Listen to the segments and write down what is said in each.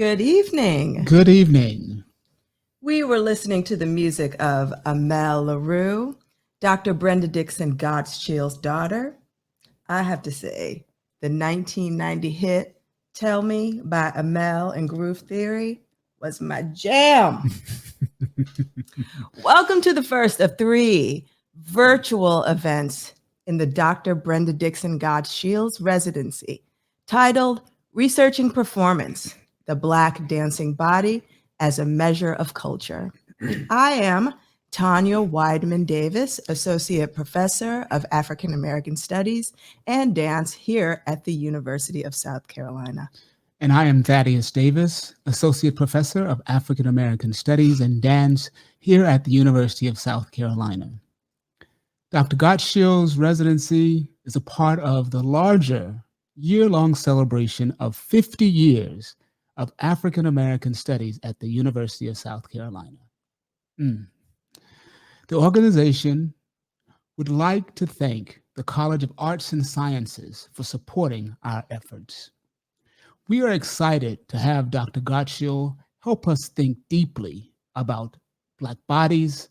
Good evening. Good evening. We were listening to the music of Amel Larue, Dr. Brenda Dixon Godshield's daughter. I have to say, the 1990 hit Tell Me by Amel and Groove Theory was my jam. Welcome to the first of 3 virtual events in the Dr. Brenda Dixon Godshield's residency, titled Researching Performance, the Black Dancing Body as a Measure of Culture. I am Tanya Weidman Davis, Associate Professor of African American Studies and Dance here at the University of South Carolina. And I am Thaddeus Davis, Associate Professor of African American Studies and Dance here at the University of South Carolina. Dr. Godshield's residency is a part of the larger year-long celebration of 50 years of African American Studies at the University of South Carolina. The organization would like to thank the College of Arts and Sciences for supporting our efforts. We are excited to have Dr. Godshield help us think deeply about Black bodies,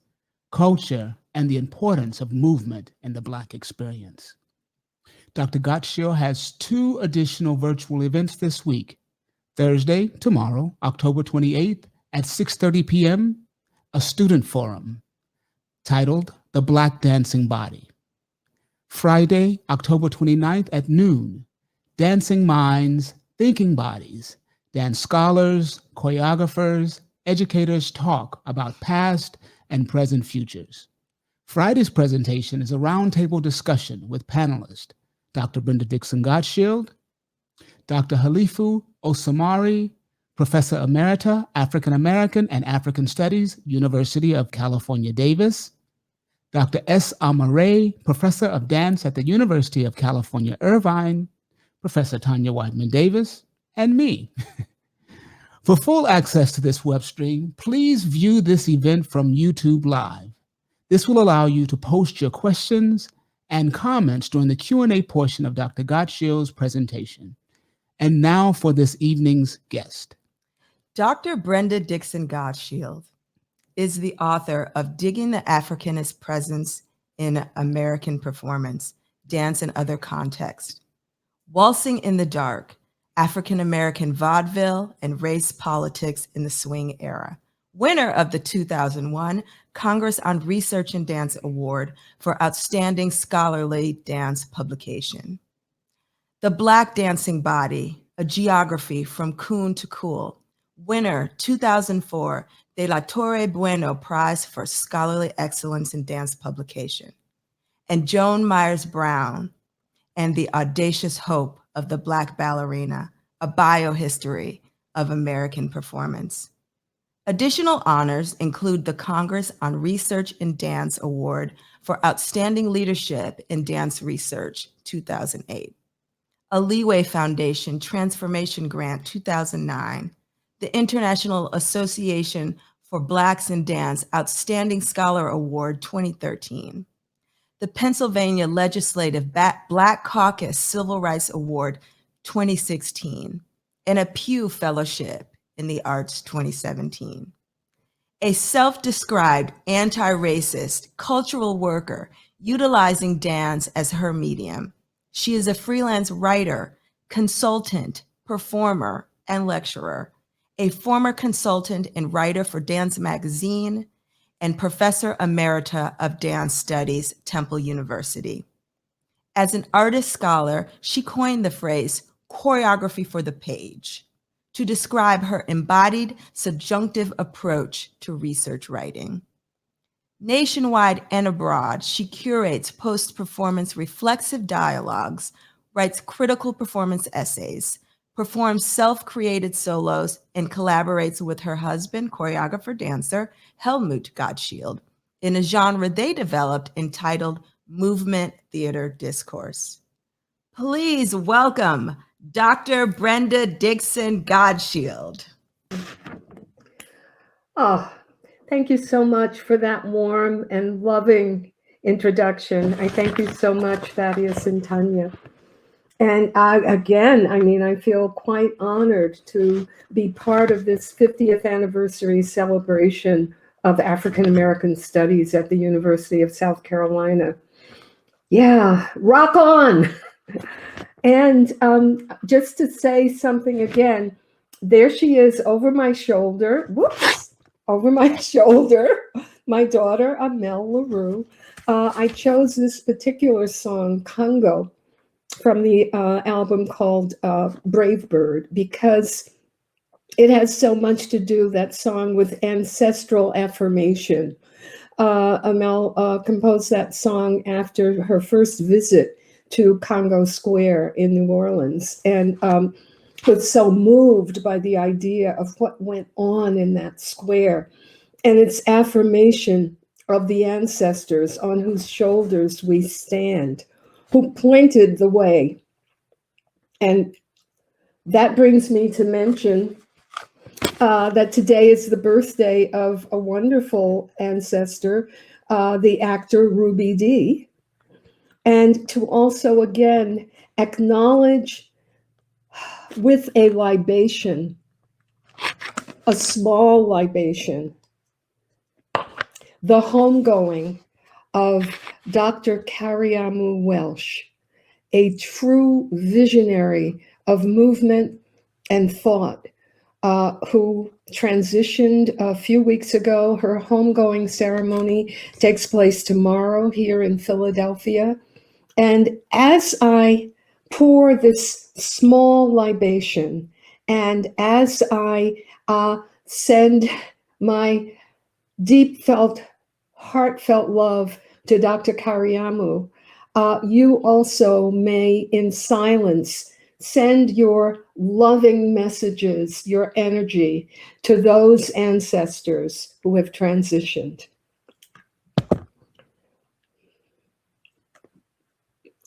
culture, and the importance of movement in the Black experience. Dr. Godshield has 2 additional virtual events this week. Thursday, tomorrow, October 28th at 6:30 p.m., a student forum titled The Black Dancing Body. Friday, October 29th at noon, Dancing Minds, Thinking Bodies, dance scholars, choreographers, educators talk about past and present futures. Friday's presentation is a roundtable discussion with panelists Dr. Brenda Dixon Godshield, Dr. Halifu Osamari, Professor Emerita, African American and African Studies, University of California, Davis, Dr. S. Amare, Professor of Dance at the University of California, Irvine, Professor Tanya Weidman Davis, and me. For full access to this web stream, please view this event from YouTube Live. This will allow you to post your questions and comments during the Q&A portion of Dr. Godshield's presentation. And now for this evening's guest. Dr. Brenda Dixon Godshield is the author of Digging the Africanist Presence in American Performance, Dance and Other Contexts, Waltzing in the Dark, African American Vaudeville and Race Politics in the Swing Era, winner of the 2001 Congress on Research and Dance Award for Outstanding Scholarly Dance Publication. The Black Dancing Body, A Geography from Coon to Cool, winner 2004 De La Torre Bueno Prize for Scholarly Excellence in Dance Publication. And Joan Myers Brown and the Audacious Hope of the Black Ballerina, A Biohistory of American Performance. Additional honors include the Congress on Research in Dance Award for Outstanding Leadership in Dance Research, 2008. A Leeway Foundation Transformation Grant, 2009. The International Association for Blacks in Dance Outstanding Scholar Award, 2013. The Pennsylvania Legislative Black Caucus Civil Rights Award, 2016, and a Pew Fellowship in the Arts, 2017. A self-described anti-racist cultural worker utilizing dance as her medium, she is a freelance writer, consultant, performer, and lecturer, a former consultant and writer for Dance Magazine, and Professor Emerita of Dance Studies, Temple University. As an artist scholar, she coined the phrase choreography for the page to describe her embodied subjunctive approach to research writing. Nationwide and abroad, she curates post-performance reflexive dialogues, writes critical performance essays, performs self-created solos, and collaborates with her husband, choreographer-dancer Helmut Godshield, in a genre they developed entitled Movement Theater Discourse. Please welcome Dr. Brenda Dixon Godshield. Oh, thank you so much for that warm and loving introduction. I thank you so much, Thaddeus and Tanya. And again, I mean, I feel quite honored to be part of this 50th anniversary celebration of African American Studies at the University of South Carolina. Yeah, rock on. And just to say something again, there she is over my shoulder. Whoops, over my shoulder. My daughter, Amel LaRue. I chose this particular song, Congo, from the album called Brave Bird, because it has so much to do, that song, with ancestral affirmation. Amel composed that song after her first visit to Congo Square in New Orleans, and was so moved by the idea of what went on in that square and its affirmation of the ancestors on whose shoulders we stand, who pointed the way. And that brings me to mention that today is the birthday of a wonderful ancestor, the actor Ruby Dee. And to also, again, acknowledge with a libation, a small libation, the homegoing of Dr. Kariamu Welsh, a true visionary of movement and thought, who transitioned a few weeks ago. Her homegoing ceremony takes place tomorrow here in Philadelphia. And as I pour this small libation, and as I send my deep felt, heartfelt love to Dr. Kariamu, you also may, in silence, send your loving messages, your energy, to those ancestors who have transitioned.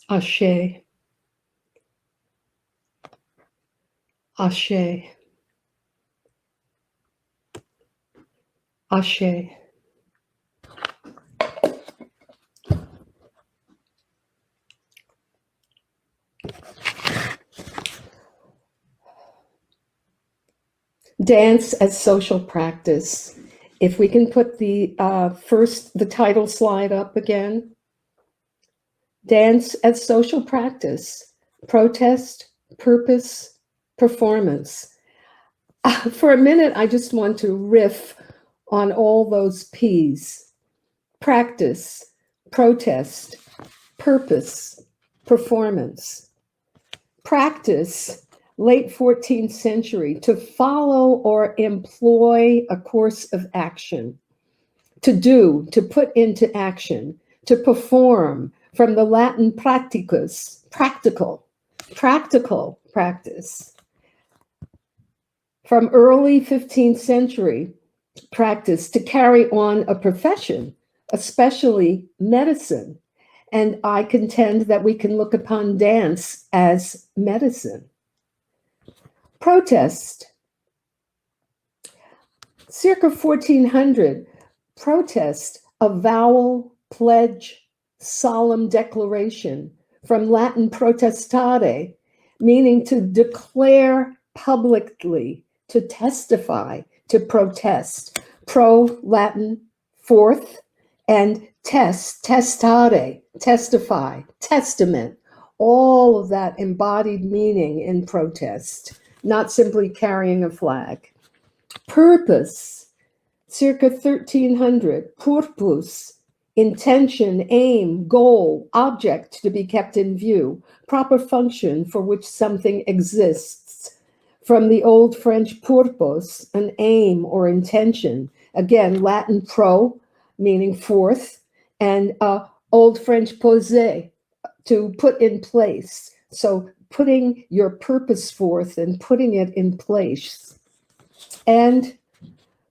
Ashe. Ashe. Ashe. Dance as social practice. If we can put the title slide up again. Dance as social practice, protest, purpose, performance. For a minute, I just want to riff on all those P's. Practice, protest, purpose, performance. Practice, late 14th century, to follow or employ a course of action. To do, to put into action, to perform, from the Latin practicus, practical practice. From early 15th century practice to carry on a profession, especially medicine. And I contend that we can look upon dance as medicine. Protest. Circa 1400, protest, avowal, pledge, solemn declaration, from Latin protestare, meaning to declare publicly, to testify, to protest. Pro-Latin, forth, and testare, testify, testament, all of that embodied meaning in protest, not simply carrying a flag. Purpose, circa 1300, purpus, intention, aim, goal, object to be kept in view, proper function for which something exists. From the Old French purpose, an aim or intention. Again, Latin pro, meaning forth, and Old French poser, to put in place. So putting your purpose forth and putting it in place. And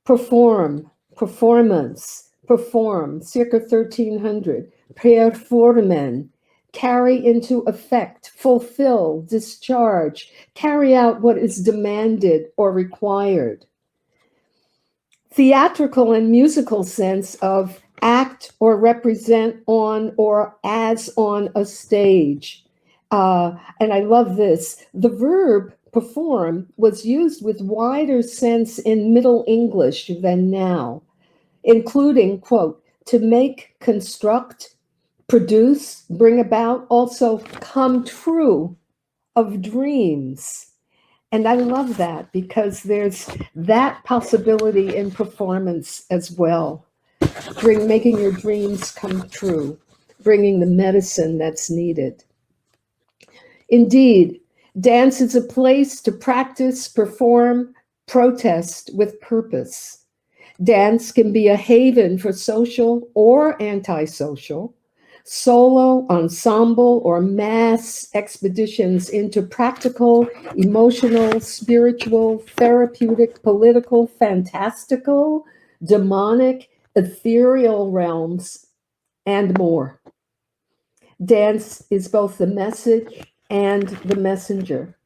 perform, performance, perform, circa 1300, performen, carry into effect, fulfill, discharge, carry out what is demanded or required. Theatrical and musical sense of act or represent on or as on a stage. And I love this. The verb perform was used with wider sense in Middle English than now, including, quote, to make, construct, produce, bring about, also come true of dreams. And I love that because there's that possibility in performance as well. Making your dreams come true, bringing the medicine that's needed. Indeed, dance is a place to practice, perform, protest with purpose. Dance can be a haven for social or antisocial, solo, ensemble, or mass expeditions into practical, emotional, spiritual, therapeutic, political, fantastical, demonic, ethereal realms, and more. Dance is both the message and the messenger.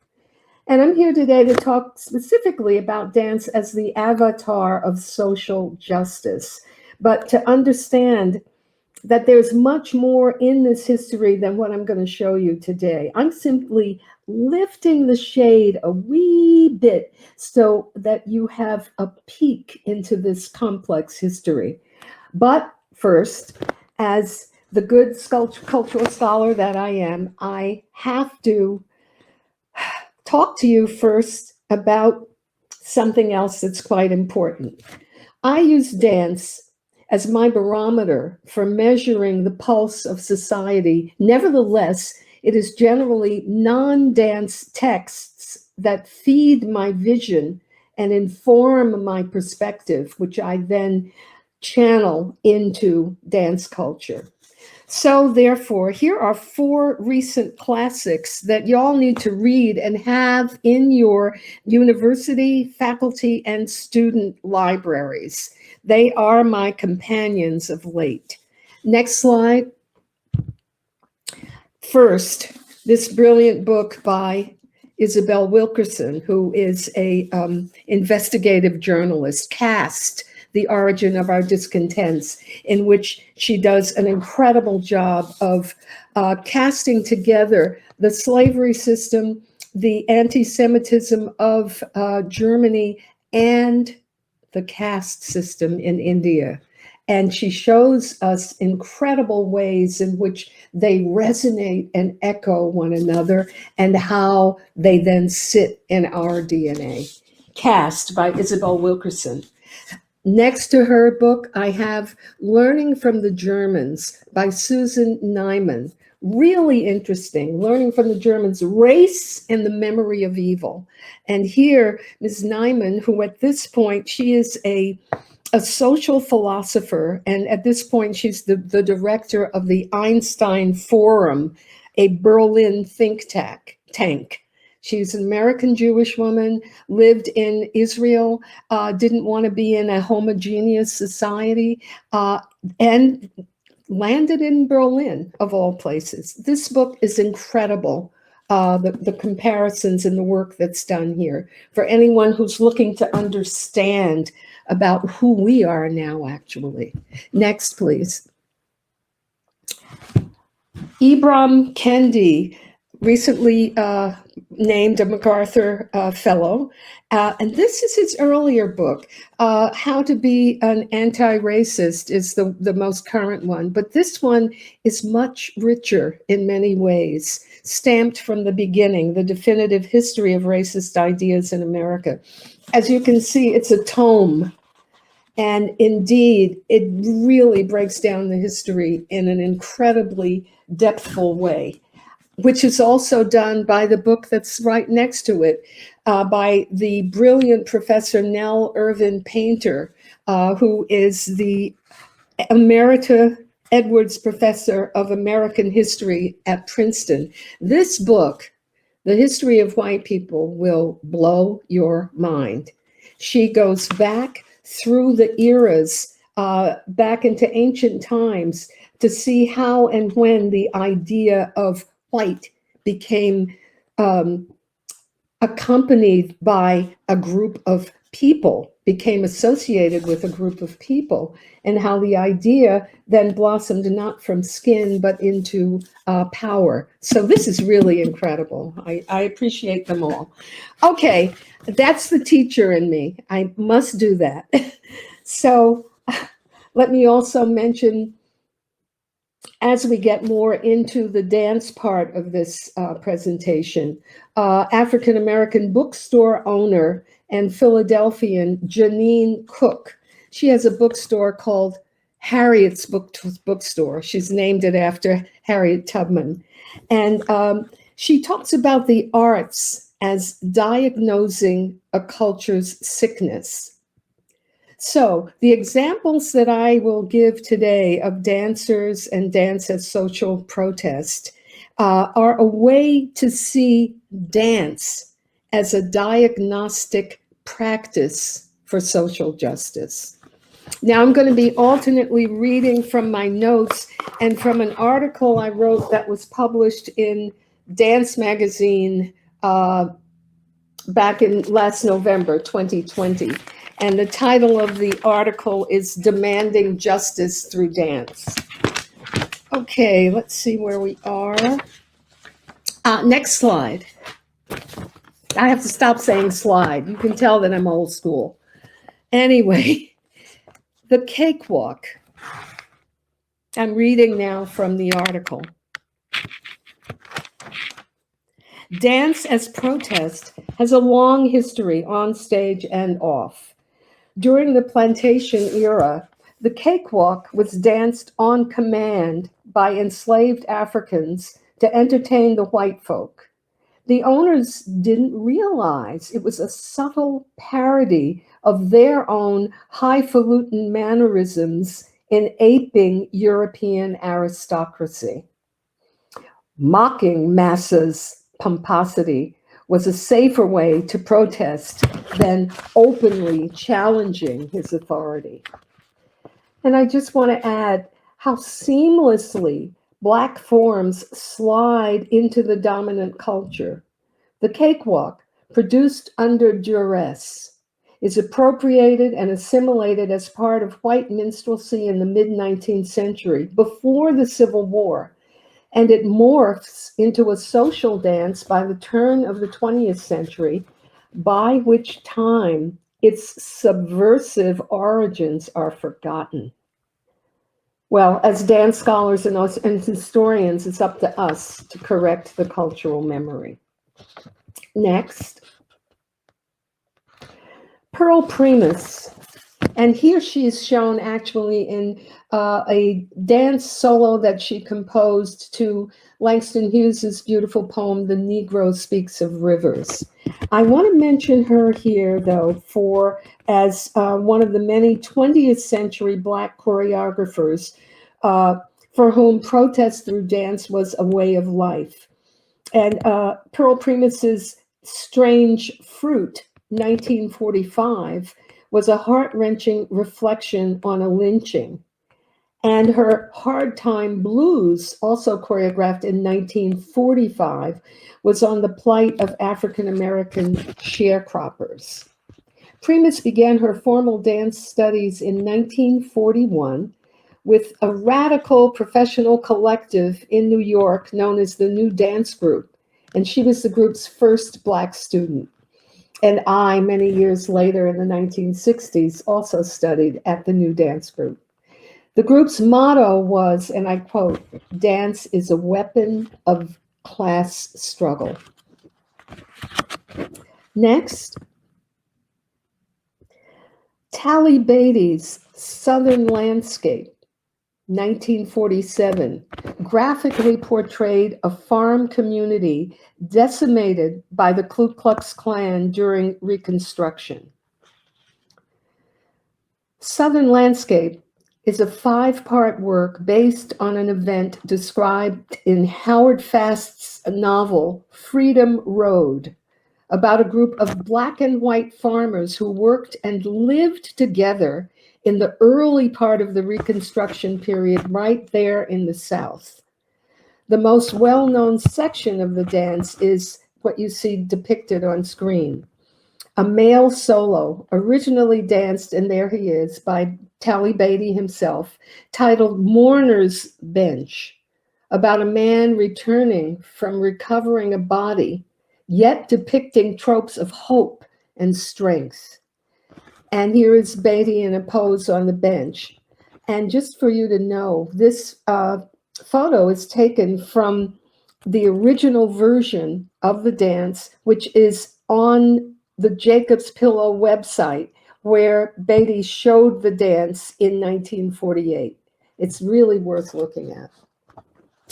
And I'm here today to talk specifically about dance as the avatar of social justice, but to understand that there's much more in this history than what I'm going to show you today. I'm simply lifting the shade a wee bit so that you have a peek into this complex history. But first, as the good cultural scholar that I am, I have to talk to you first about something else that's quite important. I use dance as my barometer for measuring the pulse of society. Nevertheless, it is generally non-dance texts that feed my vision and inform my perspective, which I then channel into dance culture. So therefore, here are 4 recent classics that y'all need to read and have in your university, faculty, and student libraries. They are my companions of late. Next slide. First, this brilliant book by Isabel Wilkerson, who is a investigative journalist, Caste: The Origin of Our Discontents, in which she does an incredible job of casting together the slavery system, the anti-Semitism of Germany, and the caste system in India. And she shows us incredible ways in which they resonate and echo one another and how they then sit in our DNA. Caste by Isabel Wilkerson. Next to her book, I have Learning from the Germans by Susan Neiman. Really interesting, Learning from the Germans, Race and the Memory of Evil. And here, Ms. Neiman, who at this point, she is a social philosopher, and at this point, she's the director of the Einstein Forum, a Berlin think tank. She's an American Jewish woman, lived in Israel, didn't want to be in a homogeneous society, and landed in Berlin, of all places. This book is incredible, the comparisons and the work that's done here, for anyone who's looking to understand about who we are now, actually. Next, please. Ibram Kendi, recently named a MacArthur Fellow. And this is his earlier book. How to Be an Anti-Racist is the most current one. But this one is much richer in many ways, stamped from the beginning, the definitive history of racist ideas in America. As you can see, it's a tome. And indeed, it really breaks down the history in an incredibly depthful way, which is also done by the book that's right next to it, by the brilliant Professor Nell Irvin Painter, who is the Emerita Edwards Professor of American History at Princeton. This book, The History of White People, will blow your mind. She goes back through the eras, back into ancient times, to see how and when the idea of white became accompanied by a group of people became associated with a group of people, and how the idea then blossomed not from skin but into power. So this is really incredible. I appreciate them all. Okay, that's the teacher in me. I must do that. So let me also mention, as we get more into the dance part of this presentation, African-American bookstore owner and Philadelphian Janine Cook. She has a bookstore called Harriet's Bookstore. She's named it after Harriet Tubman. And she talks about the arts as diagnosing a culture's sickness. So the examples that I will give today of dancers and dance as social protest are a way to see dance as a diagnostic practice for social justice. Now I'm going to be alternately reading from my notes and from an article I wrote that was published in Dance Magazine back in last November, 2020. And the title of the article is Demanding Justice Through Dance. Okay, let's see where we are. Next slide. I have to stop saying slide. You can tell that I'm old school. Anyway, the cakewalk. I'm reading now from the article. Dance as protest has a long history on stage and off. During the plantation era, the cakewalk was danced on command by enslaved Africans to entertain the white folk. The owners didn't realize it was a subtle parody of their own highfalutin mannerisms in aping European aristocracy. Mocking Massa's pomposity was a safer way to protest than openly challenging his authority. And I just want to add how seamlessly Black forms slide into the dominant culture. The cakewalk, produced under duress, is appropriated and assimilated as part of white minstrelsy in the mid-19th century, before the Civil War, and it morphs into a social dance by the turn of the 20th century, by which time its subversive origins are forgotten. Well, as dance scholars and historians, it's up to us to correct the cultural memory. Next, Pearl Primus. And here she is shown actually in a dance solo that she composed to Langston Hughes's beautiful poem, The Negro Speaks of Rivers. I want to mention her here, though, as one of the many 20th century Black choreographers for whom protest through dance was a way of life. And Pearl Primus's Strange Fruit, 1945, was a heart-wrenching reflection on a lynching. And her Hard Time Blues, also choreographed in 1945, was on the plight of African-American sharecroppers. Primus began her formal dance studies in 1941 with a radical professional collective in New York known as the New Dance Group, and she was the group's first Black student. And I, many years later in the 1960s, also studied at the New Dance Group. The group's motto was, and I quote, "Dance is a weapon of class struggle." Next, Tally Beatty's Southern Landscape, 1947, graphically portrayed a farm community decimated by the Ku Klux Klan during Reconstruction. Southern Landscape is a 5-part work based on an event described in Howard Fast's novel, Freedom Road, about a group of Black and white farmers who worked and lived together in the early part of the Reconstruction period right there in the South. The most well-known section of the dance is what you see depicted on screen. a male solo originally danced, and there he is, by Tally Beatty himself, titled Mourner's Bench, about a man returning from recovering a body, yet depicting tropes of hope and strength. And here is Beatty in a pose on the bench. And just for you to know, this photo is taken from the original version of the dance, which is on the Jacob's Pillow website, where Beatty showed the dance in 1948. It's really worth looking at.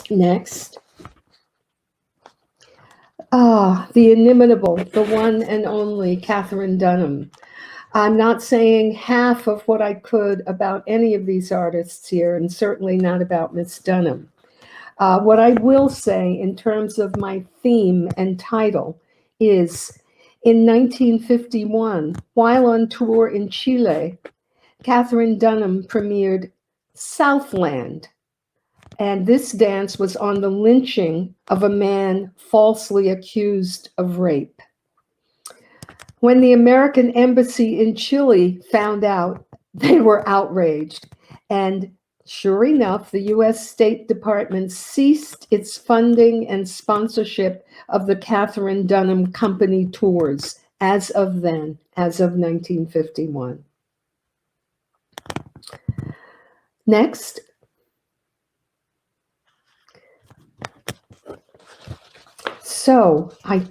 Next. The inimitable, the one and only Katherine Dunham. I'm not saying half of what I could about any of these artists here, and certainly not about Miss Dunham. What I will say in terms of my theme and title is, in 1951, while on tour in Chile, Katherine Dunham premiered Southland, and this dance was on the lynching of a man falsely accused of rape. When the American embassy in Chile found out, they were outraged. And sure enough, the US State Department ceased its funding and sponsorship of the Katherine Dunham Company tours as of then, as of 1951. Next. So I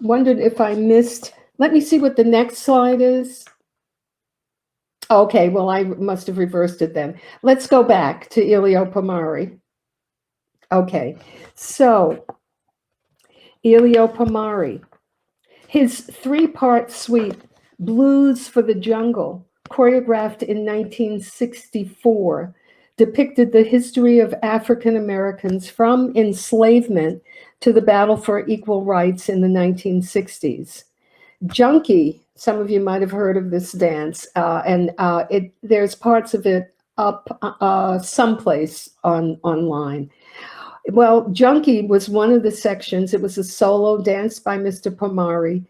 wondered if I missed, let me see what the next slide is. Okay, well, I must have reversed it then. Let's go back to Elio Pomare. Okay, so Elio Pomare, his three-part suite, Blues for the Jungle, choreographed in 1964, depicted the history of African Americans from enslavement to the battle for equal rights in the 1960s. Junkie, some of you might have heard of this dance, and there's parts of it up someplace online. Well, Junkie was one of the sections. It was a solo dance by Mr. Pomare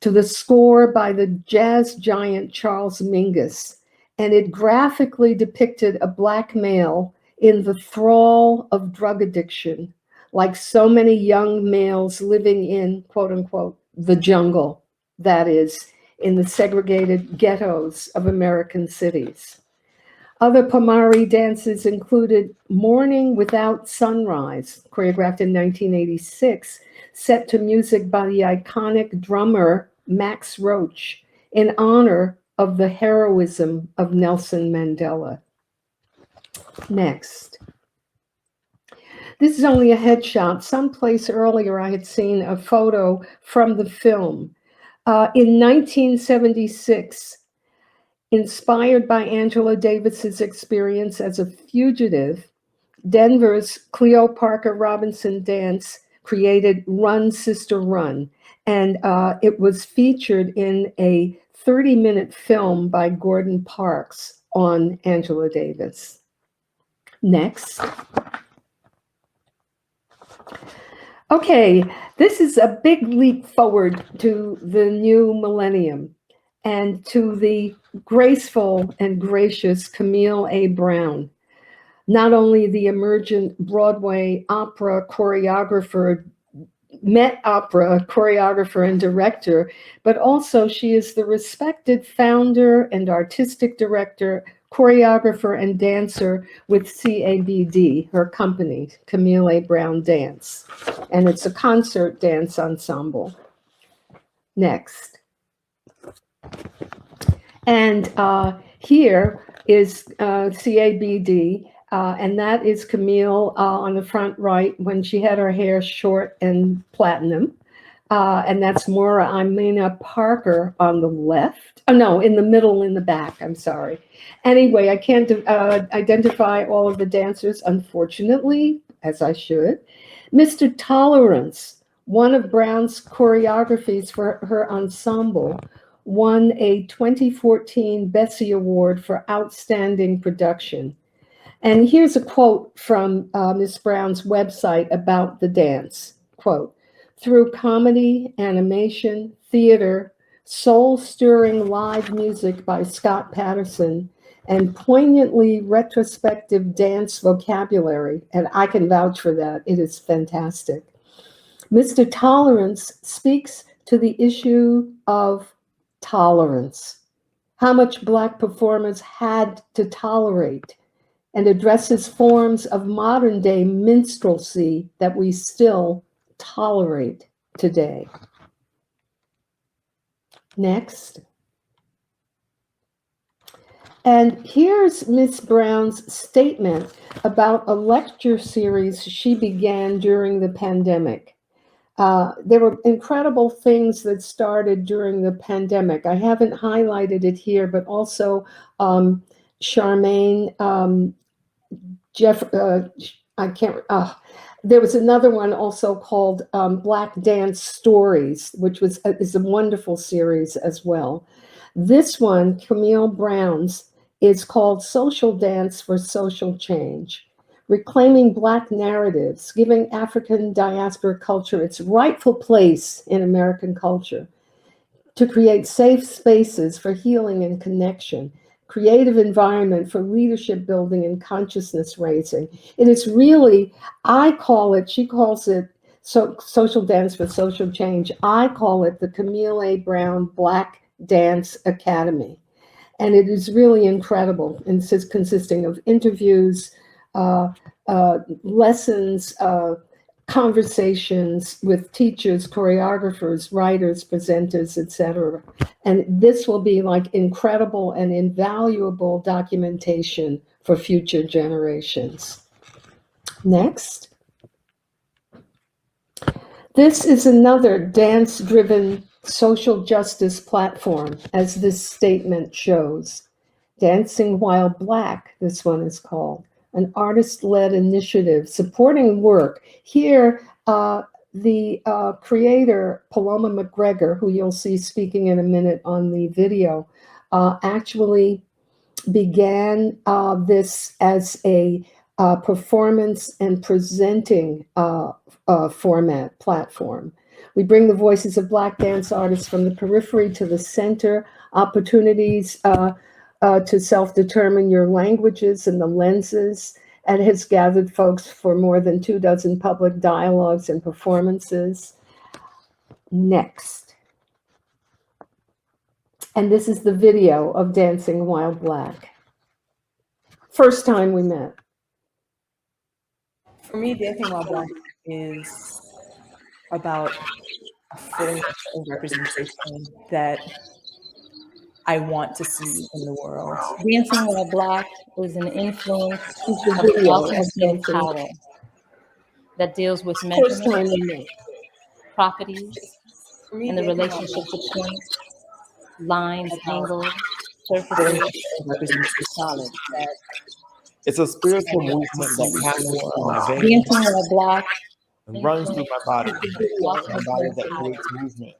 to the score by the jazz giant Charles Mingus, and it graphically depicted a Black male in the thrall of drug addiction, like so many young males living in, quote unquote, the jungle, that is, in the segregated ghettos of American cities. Other Pomare dances included Morning Without Sunrise, choreographed in 1986, set to music by the iconic drummer Max Roach, in honor of the heroism of Nelson Mandela. Next. This is only a headshot. Someplace earlier I had seen a photo from the film. In 1976, inspired by Angela Davis's experience as a fugitive, Denver's Cleo Parker Robinson Dance created Run, Sister, Run. And it was featured in a 30-minute film by Gordon Parks on Angela Davis. Next. Okay, this is a big leap forward to the new millennium and to the graceful and gracious Camille A. Brown, not only the emergent Broadway opera choreographer, Met Opera choreographer and director, but also she is the respected founder and artistic director, choreographer and dancer with CABD, her company, Camille A. Brown Dance. And it's a concert dance ensemble. Next. And here is CABD, and that is Camille on the front right when she had her hair short and platinum. And that's Maura Imina Parker on the left. Oh, no, in the middle, in the back, I'm sorry. Anyway, I can't identify all of the dancers, unfortunately, as I should. Mr. Tolerance, one of Brown's choreographies for her ensemble, won a 2014 Bessie Award for Outstanding Production. And here's a quote from Ms. Brown's website about the dance. Quote, "Through comedy, animation, theater, soul-stirring live music by Scott Patterson, and poignantly retrospective dance vocabulary. And I can vouch for that. It is fantastic. Mr. Tolerance speaks to the issue of tolerance, how much Black performers had to tolerate, and addresses forms of modern day minstrelsy that we still tolerate today. Next. And here's Miss Brown's statement about a lecture series she began during the pandemic. There were incredible things that started during the pandemic. I haven't highlighted it here, but also Charmaine, there was another one also called Black Dance Stories, which is a wonderful series as well. This one, Camille Brown's, is called Social Dance for Social Change, reclaiming Black narratives, giving African diaspora culture its rightful place in American culture, to create safe spaces for healing and connection, creative environment for leadership building and consciousness raising. It is really, she calls it Social Dance for Social Change. I call it the Camille A. Brown Black Dance Academy. And it is really incredible. And it's consisting of interviews, lessons, conversations with teachers, choreographers, writers, presenters, etc. And this will be like incredible and invaluable documentation for future generations. Next. This is another dance-driven social justice platform, as this statement shows. Dancing While Black, this one is called, an artist-led initiative supporting work. Here, the creator, Paloma McGregor, who you'll see speaking in a minute on the video, actually began this as a performance and presenting format platform. We bring the voices of Black dance artists from the periphery to the center, opportunities to self-determine your languages and the lenses, and has gathered folks for more than 24 public dialogues and performances. Next. And this is the video of Dancing While Black. First time we met. For me, Dancing While Black is about a fullness of representation that I want to see in the world. Dancing While Black is an influence The of video of authentic dancing. power that deals with First time measurement, we met. properties, For me, and the Dancing While relationship Black between lines, angles, is surfaces, fullness of representation solid. that It's a spiritual movement that passes through my veins Dancing While Black and runs through my body, also my body has that power creates movement.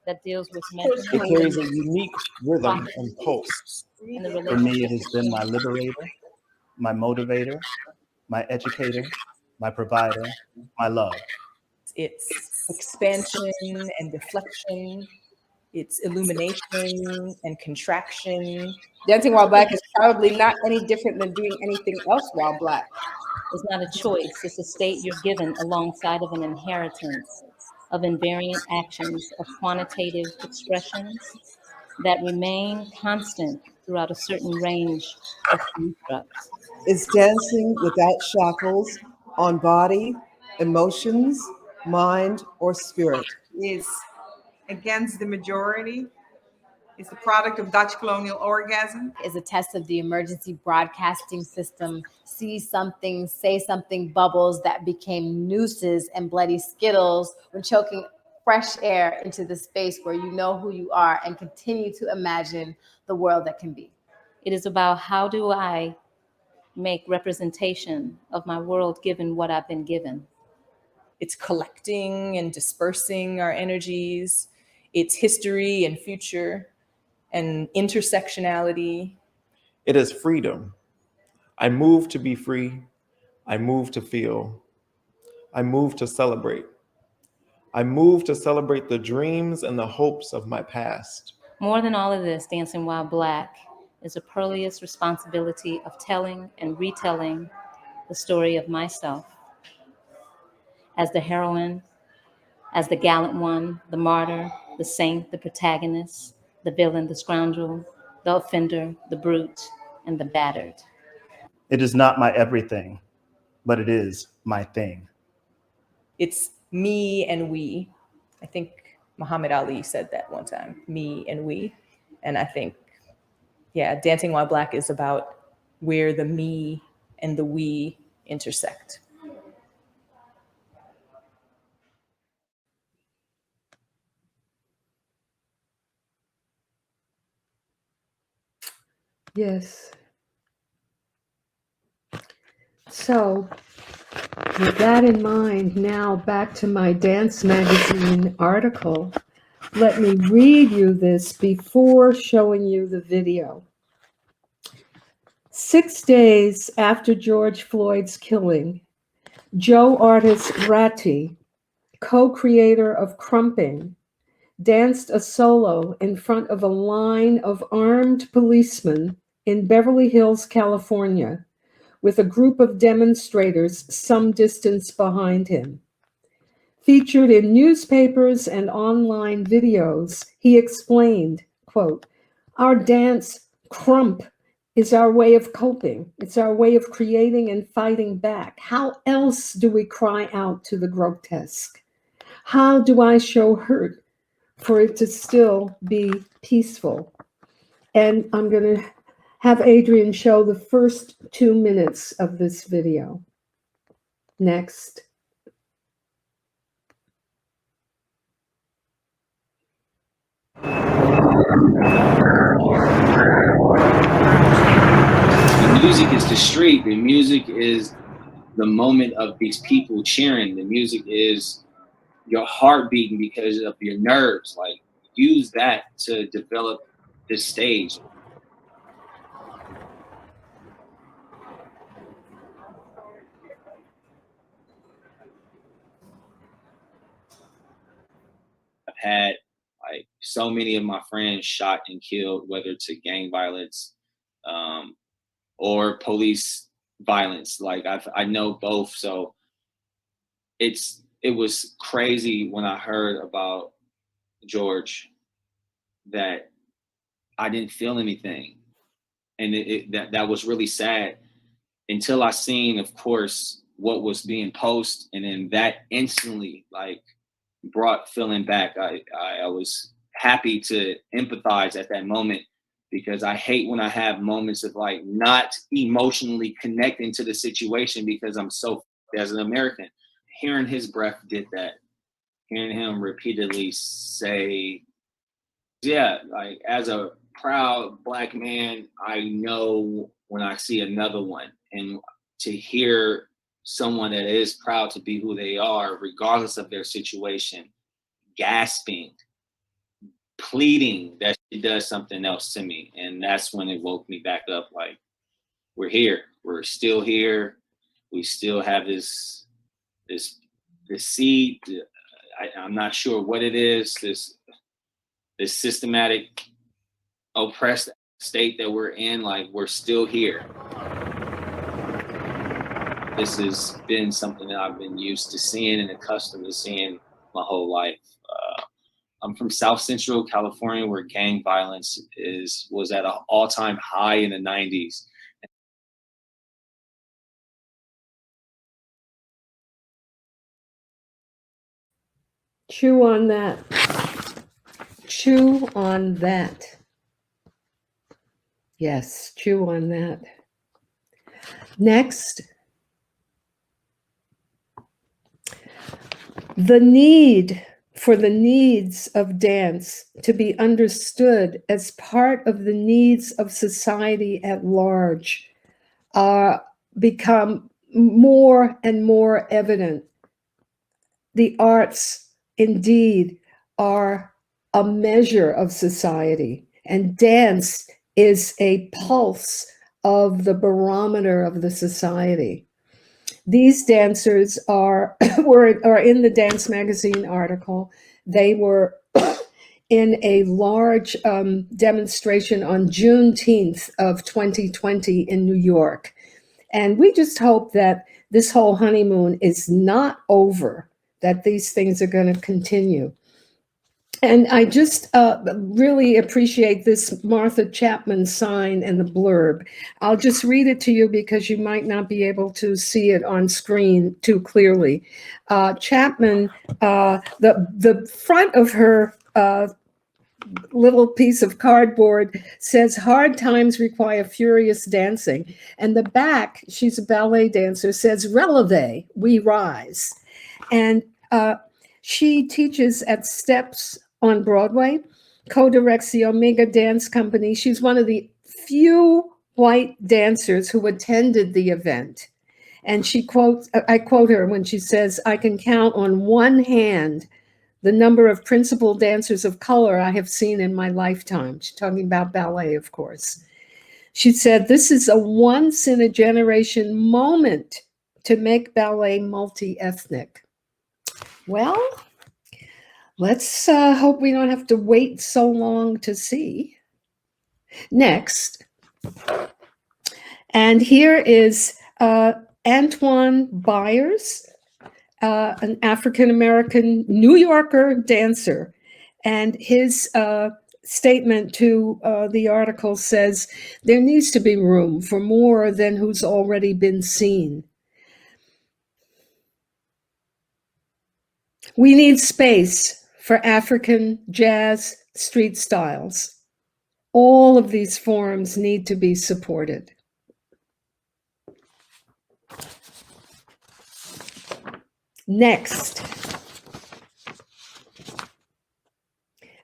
that deals with It measurement carries a unique rhythm and pulse. and the For me, it relationship has been my liberator, my motivator, my educator, my provider, my love. it's expansion and deflection, it's illumination and contraction. Dancing While Black is probably not any different than doing anything else while Black. is not a choice, it's a state you're given alongside of an inheritance of invariant actions of quantitative expressions that remain constant throughout a certain range of constructs. Is dancing without shackles on body, emotions, mind, or spirit. Is against the majority. It's the product of Dutch colonial orgasm. Is a test of the emergency broadcasting system. See something, say something bubbles that became nooses and bloody skittles when choking fresh air into the space where you know who you are and continue to imagine the world that can be. It is about how do I make representation of my world given what I've been given. It's collecting and dispersing our energies. It's history and future and intersectionality. It is freedom. I move to be free. I move to feel. I move to celebrate. I move to celebrate the dreams and the hopes of my past. More than all of this, Dancing While Black is a perilous responsibility of telling and retelling the story of myself as the heroine, as the gallant one, the martyr, the saint, the protagonist, the villain, the scoundrel, the offender, the brute, and the battered. It is not my everything, but it is my thing. It's me and we. I think Muhammad Ali said that one time, me and we. And I think, yeah, Dancing While Black is about where the me and the we intersect. Yes. So, with that in mind, now back to my Dance Magazine article. Let me read you this before showing you the video. 6 days after George Floyd's killing, Joe Artis Ratti, co-creator of Crumping, danced a solo in front of a line of armed policemen in Beverly Hills, California, with a group of demonstrators some distance behind him. Featured in newspapers and online videos, he explained, quote, "Our dance, Crump, is our way of coping. It's our way of creating and fighting back. How else do we cry out to the grotesque? How do I show hurt for it to still be peaceful?" And I'm going to have Adrian show the first 2 minutes of this video. Next. The music is the street. The music is the moment of these people cheering. The music is your heart beating because of your nerves. Like, use that to develop this stage. I've had like so many of my friends shot and killed, whether to gang violence or police violence. Like I know both. So it was crazy when I heard about George that I didn't feel anything. And that was really sad until I seen, of course, what was being posted. And then that instantly like brought feeling back. I was happy to empathize at that moment, because I hate when I have moments of like not emotionally connecting to the situation because I'm so as an American. Hearing his breath did that. Hearing him repeatedly say, yeah, like as a proud Black man, I know when I see another one. And to hear someone that is proud to be who they are, regardless of their situation, gasping, pleading, that it does something else to me. And that's when it woke me back up. Like, we're here, we're still here. We still have this seed. I'm not sure what it is, this systematic oppressed state that we're in. Like, we're still here. This has been something that I've been used to seeing and accustomed to seeing my whole life. I'm from South Central California, where gang violence was at an all-time high in the 90s. Chew on that. Chew on that. Yes, chew on that. Next. The need for the needs of dance to be understood as part of the needs of society at large become more and more evident. The arts indeed are a measure of society, and dance is a pulse of the barometer of the society. These dancers are are in the Dance Magazine article. They were in a large demonstration on Juneteenth of 2020 in New York. And we just hope that this whole honeymoon is not over, that these things are going to continue. And I just really appreciate this Martha Chapman sign and the blurb. I'll just read it to you because you might not be able to see it on screen too clearly. Chapman, the front of her little piece of cardboard says, "Hard times require furious dancing." And the back, she's a ballet dancer, says, "Releve, we rise." And she teaches at Steps on Broadway, co-directs the Omega Dance Company. She's one of the few white dancers who attended the event. And she quotes, I quote her when she says, "I can count on one hand the number of principal dancers of color I have seen in my lifetime." She's talking about ballet, of course. She said, "This is a once in a generation moment to make ballet multi-ethnic." Well, let's hope we don't have to wait so long to see. Next. And here is Antoine Byers, an African-American New Yorker dancer. And his statement to the article says, "There needs to be room for more than who's already been seen. We need space for African jazz street styles. All of these forms need to be supported." Next.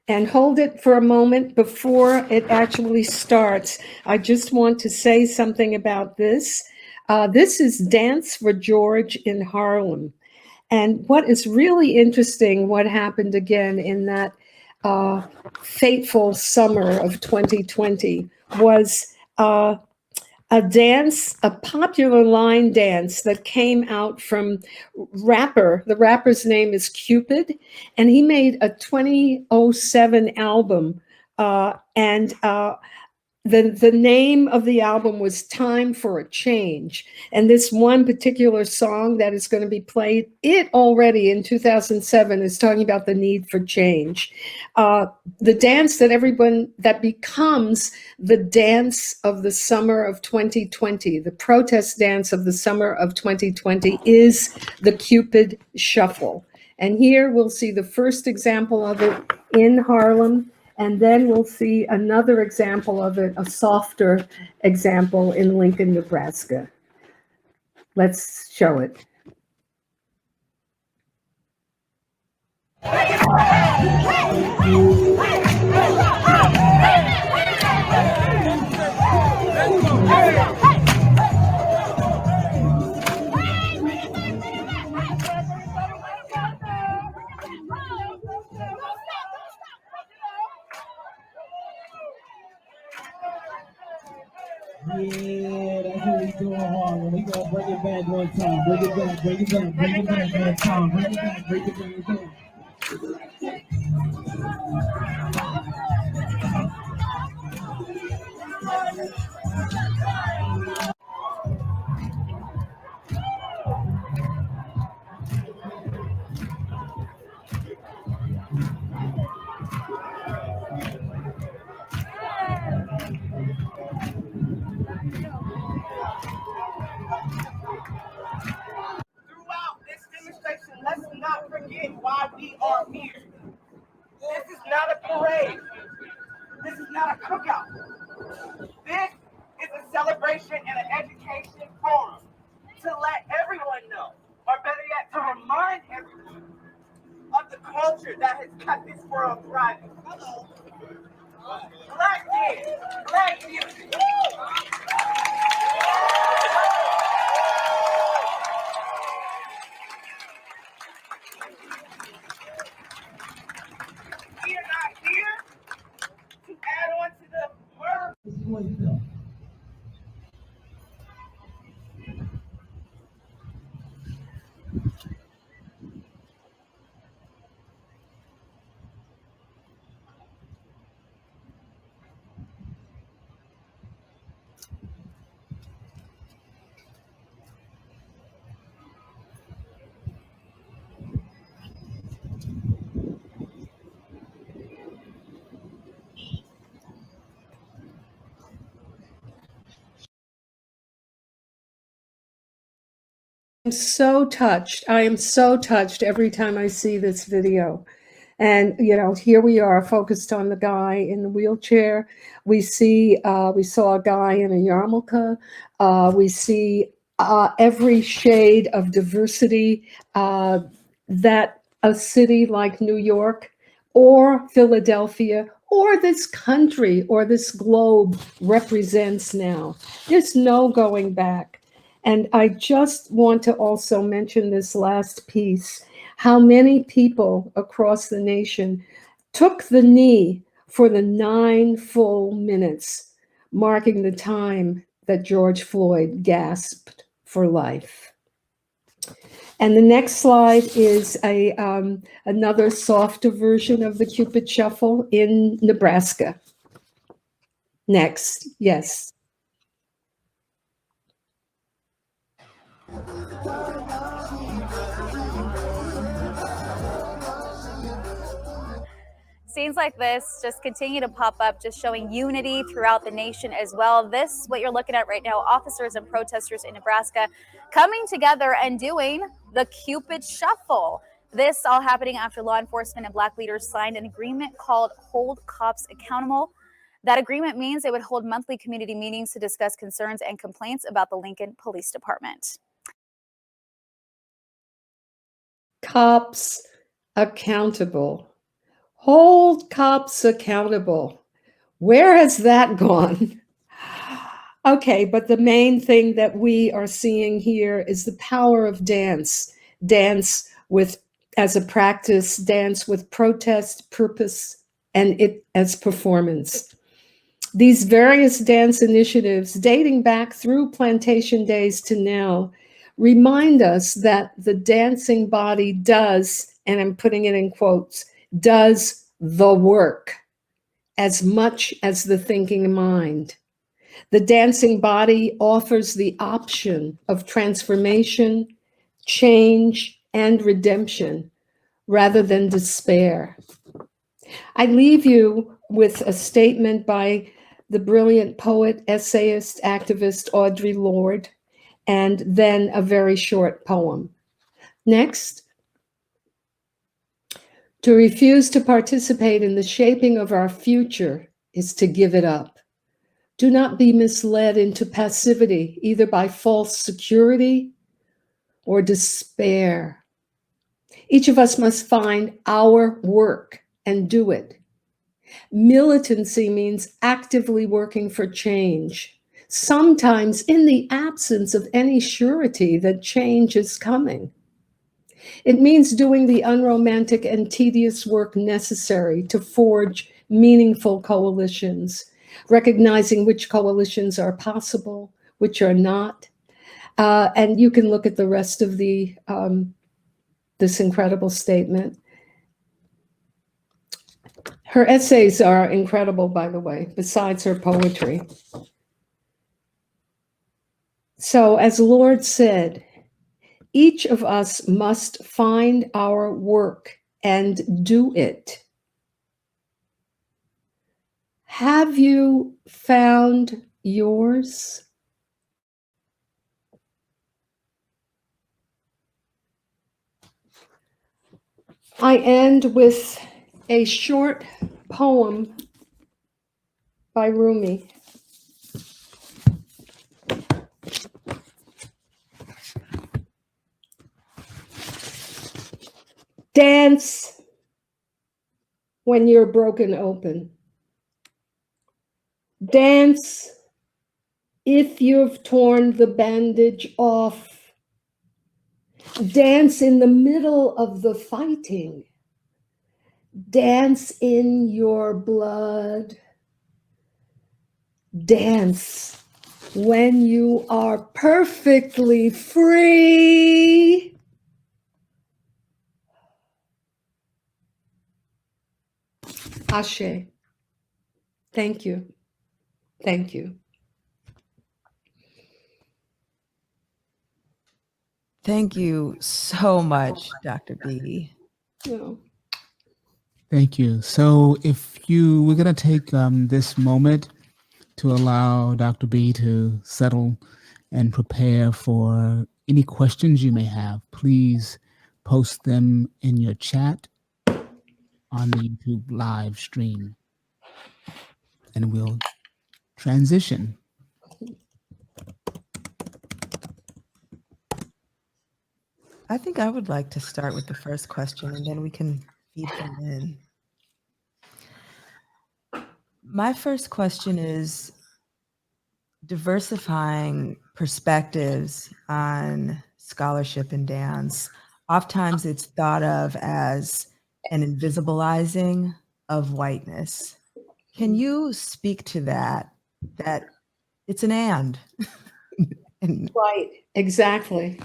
And hold it for a moment before it actually starts. I just want to say something about this. This is Dance for George in Harlem. And what is really interesting, what happened again in that fateful summer of 2020 was a dance, a popular line dance that came out from rapper. The rapper's name is Cupid, and he made a 2007 album. The name of the album was Time for a Change. And this one particular song that is going to be played, it already in 2007 is talking about the need for change. The dance that becomes the dance of the summer of 2020, the protest dance of the summer of 2020 is the Cupid Shuffle. And here we'll see the first example of it in Harlem. And then we'll see another example of it, a softer example in Lincoln, Nebraska. Let's show it. Yeah, that's what we doing, Harlem. We gonna bring it back one time. Bring it back, bring it back, bring it back one time. Bring it back, bring it back, bring it back. Throughout this demonstration, let's not forget why we are here. This is not a parade. This is not a cookout. This is a celebration and an education forum to let everyone know, or better yet, to remind everyone of the culture that has kept this world thriving. Black kids, black music. We are not here to add on to the murder. I'm so touched. I am so touched every time I see this video. And, you know, here we are focused on the guy in the wheelchair. We saw a guy in a yarmulke. We see every shade of diversity that a city like New York or Philadelphia or this country or this globe represents now. There's no going back. And I just want to also mention this last piece, how many people across the nation took the knee for the 9 full minutes, marking the time that George Floyd gasped for life. And the next slide is another softer version of the Cupid Shuffle in Nebraska. Next, yes. Scenes like this just continue to pop up, just showing unity throughout the nation as well. This, what you're looking at right now, officers and protesters in Nebraska coming together and doing the Cupid Shuffle. This all happening after law enforcement and Black leaders signed an agreement called Hold Cops Accountable. That agreement means they would hold monthly community meetings to discuss concerns and complaints about the Lincoln Police Department. Cops accountable. Hold cops accountable. Where has that gone? Okay, but the main thing that we are seeing here is the power of dance. Dance with, as a practice, dance with protest, purpose, and it as performance. These various dance initiatives dating back through plantation days to now remind us that the dancing body does, and I'm putting it in quotes, does the work as much as the thinking mind. The dancing body offers the option of transformation, change, and redemption rather than despair. I leave you with a statement by the brilliant poet, essayist, activist Audre Lorde, and then a very short poem. Next. To refuse to participate in the shaping of our future is to give it up. Do not be misled into passivity, either by false security or despair. Each of us must find our work and do it. Militancy means actively working for change, sometimes in the absence of any surety that change is coming. It means doing the unromantic and tedious work necessary to forge meaningful coalitions, recognizing which coalitions are possible, which are not. And you can look at the rest of the this incredible statement. Her essays are incredible, by the way, besides her poetry. So, as Lorde said, each of us must find our work and do it. Have you found yours? I end with a short poem by Rumi. Dance when you're broken open. Dance if you've torn the bandage off. Dance in the middle of the fighting. Dance in your blood. Dance when you are perfectly free. Ashe. Thank you. Thank you. Thank you so much, Dr. B. No. Thank you. So we're going to take this moment to allow Dr. B to settle and prepare for Any questions you may have, please post them in your chat on the YouTube live stream, and we'll transition. I think I would like to start with the first question, and then we can feed them in. My first question is diversifying perspectives on scholarship in dance. Oftentimes it's thought of as an invisibilizing of whiteness. Can you speak to that it's an and? Right, exactly.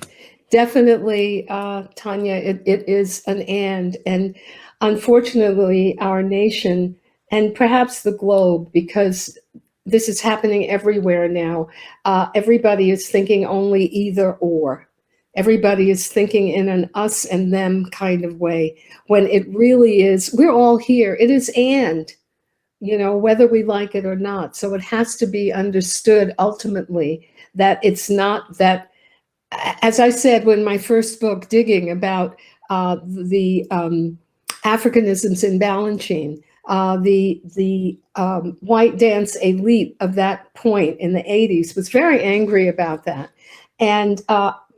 Definitely, Tanya, it is an and unfortunately our nation and perhaps the globe, because this is happening everywhere now, everybody is thinking only either or. Everybody is thinking in an us and them kind of way, when it really is, we're all here. It is and, whether we like it or not. So it has to be understood ultimately that it's not that, as I said when my first book, Digging, about the Africanisms in Balanchine, the white dance elite of that point in the 80s was very angry about that. And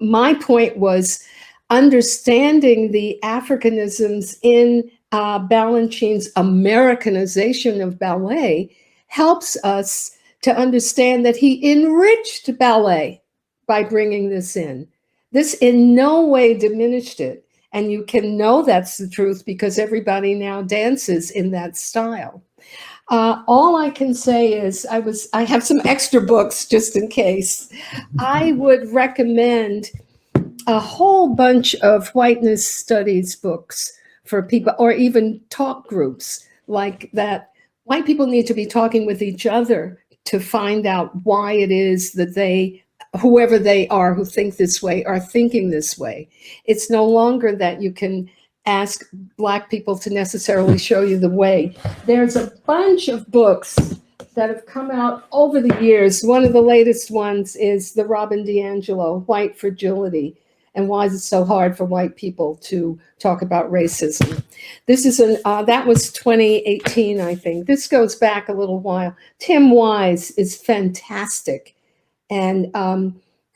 my point was understanding the Africanisms in Balanchine's Americanization of ballet helps us to understand that he enriched ballet by bringing this in. This in no way diminished it. And you can know that's the truth because everybody now dances in that style. All I can say is I have some extra books just in case. I would recommend a whole bunch of whiteness studies books for people, or even talk groups like that. White people need to be talking with each other to find out why it is that they, whoever they are who think this way, are thinking this way. It's no longer that you can ask Black people to necessarily show you the way. There's a bunch of books that have come out over the years. One of the latest ones is the Robin DiAngelo, White Fragility, and Why Is It So Hard for White People to Talk About Racism. This is that was 2018, I think. This goes back a little while. Tim Wise is fantastic. And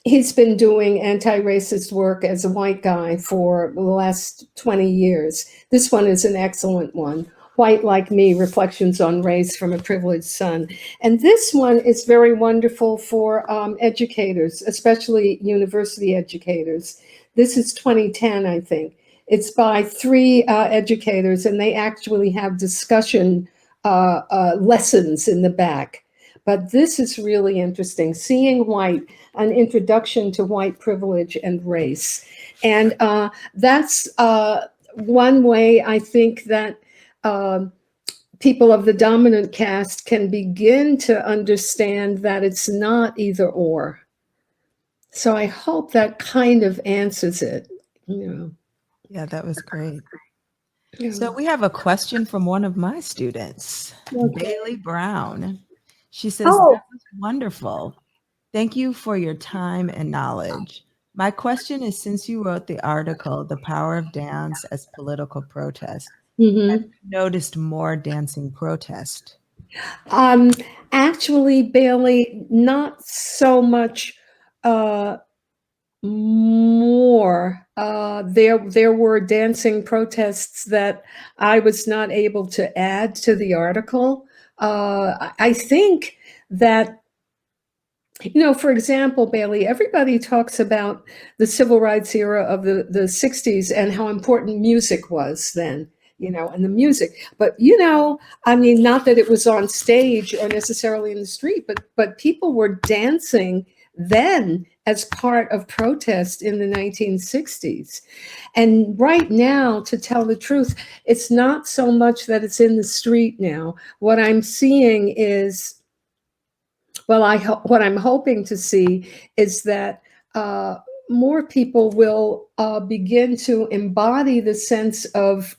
he's been doing anti-racist work as a white guy for the last 20 years. This one is an excellent one. White Like Me, Reflections on Race from a Privileged Son. And this one is very wonderful for educators, especially university educators. This is 2010, I think. It's by 3 educators, and they actually have discussion lessons in the back. But this is really interesting. Seeing White, an introduction to white privilege and race. And that's one way I think that people of the dominant caste can begin to understand that it's not either or. So I hope that kind of answers it. Yeah, that was great. Yeah. So we have a question from one of my students, Bailey Brown. She says, Oh. That was wonderful. Thank you for your time and knowledge. My question is, since you wrote the article, The Power of Dance as Political Protest, have you noticed more dancing protest? Actually, Bailey, not so much more. There were dancing protests that I was not able to add to the article. I think that, for example, Bailey, everybody talks about the civil rights era of the 60s and how important music was then, and the music. But, not that it was on stage or necessarily in the street, but people were dancing then as part of protest in the 1960s. And right now, to tell the truth, it's not so much that it's in the street now. What I'm seeing is, what I'm hoping to see is that more people will begin to embody the sense of